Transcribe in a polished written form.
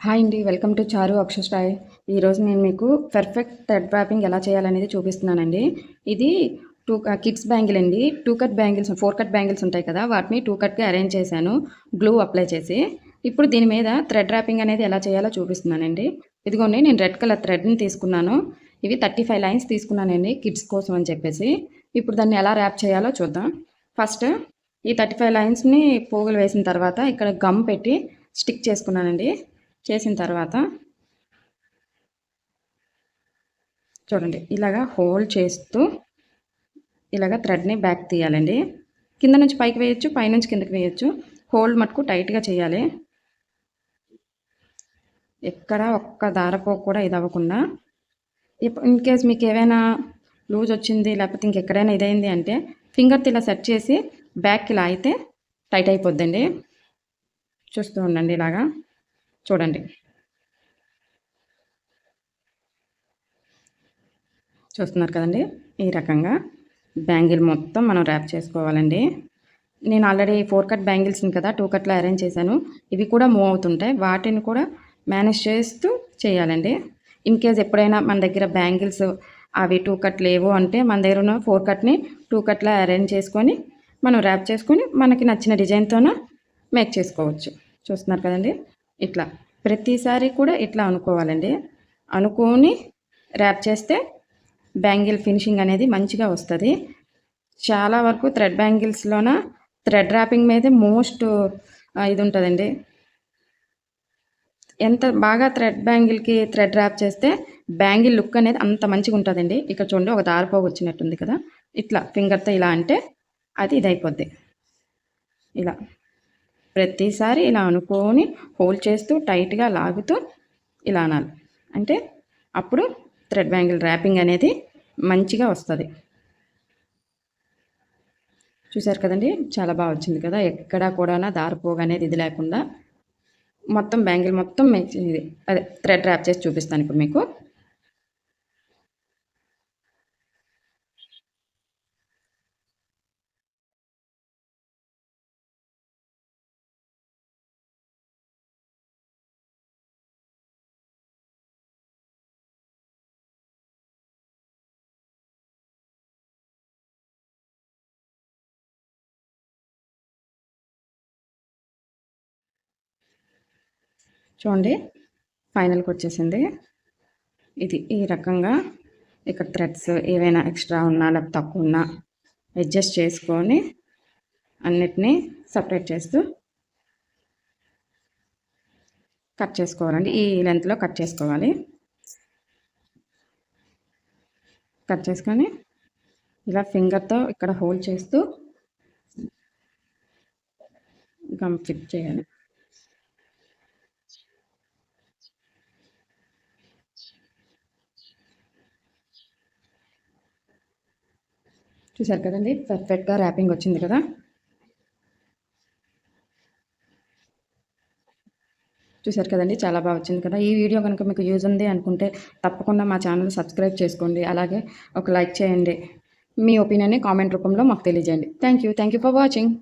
Hi అండి. Welcome to చారు అక్షస్టాయ్. ఈరోజు నేను మీకు పర్ఫెక్ట్ థ్రెడ్ ర్యాపింగ్ ఎలా చేయాలనేది చూపిస్తున్నానండి. ఇది కిడ్స్ బ్యాంగిల్ అండి. 2 కట్ బ్యాంగిల్స్, 4 కట్ బ్యాంగిల్స్ ఉంటాయి కదా! వాటిని 2 కట్‌గా అరేంజ్ చేశాను గ్లూ అప్లై చేసి. ఇప్పుడు దీని మీద థ్రెడ్ ర్యాపింగ్ అనేది ఎలా చేయాలో చూపిస్తున్నానండి. ఇదిగోండి, నేను రెడ్ కలర్ థ్రెడ్‌ని తీసుకున్నాను. ఇవి 35 లైన్స్ తీసుకున్నానండి కిడ్స్ కోసం అని చెప్పేసి. ఇప్పుడు దాన్ని ఎలా ర్యాప్ చేయాలో చూద్దాం. ఫస్ట్ ఈ 35 లైన్స్‌ని పోగులు వేసిన తర్వాత ఇక్కడ గమ్ పెట్టి స్టిక్ చేసుకున్నానండి. చేసిన తర్వాత చూడండి, ఇలాగా హోల్డ్ చేస్తూ ఇలాగ థ్రెడ్ని బ్యాక్ తీయాలండి. కింద నుంచి పైకి వేయచ్చు, పైనుంచి కిందకి వేయచ్చు. హోల్డ్ మటుకు టైట్గా చేయాలి. ఎక్కడ ఒక్క దారపోగు కూడా ఇది అవ్వకుండా. ఇన్ కేస్ మీకు ఏమైనా లూజ్ వచ్చింది, లేకపోతే ఇంకెక్కడైనా ఇదైంది అంటే ఫింగర్తో ఇలా సెట్ చేసి బ్యాక్ ఇలా అయితే టైట్ అయిపోద్దండి. చూస్తూ ఉండండి, ఇలాగా చూడండి. చూస్తున్నారు కదండి, ఈ రకంగా బ్యాంగిల్ మొత్తం మనం ర్యాప్ చేసుకోవాలండి. నేను ఆల్రెడీ 4 కట్ బ్యాంగిల్స్ని కదా 2 కట్లో అరేంజ్ చేశాను. ఇవి కూడా మూవ్ అవుతుంటాయి. వాటిని కూడా మేనేజ్ చేస్తూ చేయాలండి. ఇన్ కేస్ ఎప్పుడైనా మన దగ్గర బ్యాంగిల్స్ అవి 2 కట్ లేవు అంటే మన దగ్గర ఉన్న 4 కట్ని 2 కట్లా అరేంజ్ చేసుకొని మనం ర్యాప్ చేసుకొని మనకి నచ్చిన డిజైన్తోన మేక్ చేసుకోవచ్చు. చూస్తున్నారు కదండి, ఇట్లా ప్రతిసారి కూడా ఇట్లా అనుకోవాలండి. అనుకొని ర్యాప్ చేస్తే బ్యాంగిల్ ఫినిషింగ్ అనేది మంచిగా వస్తుంది. చాలా వరకు థ్రెడ్ బ్యాంగిల్స్లోన థ్రెడ్ ర్యాపింగ్ మీదే మోస్ట్ ఇది ఉంటుందండి. ఎంత బాగా థ్రెడ్ బ్యాంగిల్కి థ్రెడ్ ర్యాప్ చేస్తే బ్యాంగిల్ లుక్ అనేది అంత మంచిగా ఉంటుందండి. ఇక్కడ చూడండి, ఒక దారిపోగు వచ్చినట్టుంది కదా, ఇట్లా ఫింగర్తో ఇలా అంటే అది ఇదైపోద్ది. ఇలా ప్రతిసారి ఇలా అనుకొని హోల్డ్ చేస్తూ టైట్గా లాగుతూ ఇలా అనాలి. అంటే అప్పుడు థ్రెడ్ బ్యాంగిల్ ర్యాపింగ్ అనేది మంచిగా వస్తుంది. చూసారు కదండి, చాలా బాగా వచ్చింది కదా. ఎక్కడా కూడా దారిపోగు అనేది ఇది లేకుండా మొత్తం బ్యాంగిల్ మొత్తం ఇది అదే థ్రెడ్ ర్యాప్ చేసి చూపిస్తాను ఇప్పుడు మీకు. చూడండి, ఫైనల్కి వచ్చేసింది. ఇది ఈ రకంగా ఇక్కడ థ్రెడ్స్ ఏవైనా ఎక్స్ట్రా ఉన్నా లేకపోతే తక్కువ ఉన్నా అడ్జస్ట్ చేసుకొని అన్నిటినీ సపరేట్ చేస్తూ కట్ చేసుకోవాలండి. ఈ లెంత్లో కట్ చేసుకోవాలి. కట్ చేసుకొని ఇలా ఫింగర్తో ఇక్కడ హోల్డ్ చేస్తూ గమ్ ఫిట్ చేయాలి. చూసారు కదండి, పర్ఫెక్ట్గా ర్యాపింగ్ వచ్చింది కదా. చూసారు కదండి, చాలా బాగా వచ్చింది కదా. ఈ వీడియో కనుక మీకు యూజ్ ఉంది అనుకుంటే తప్పకుండా మా ఛానల్ సబ్స్క్రైబ్ చేసుకోండి. అలాగే ఒక లైక్ చేయండి. మీ ఒపీనియన్ని కామెంట్ రూపంలో మాకు తెలియజేయండి. Thank you for watching.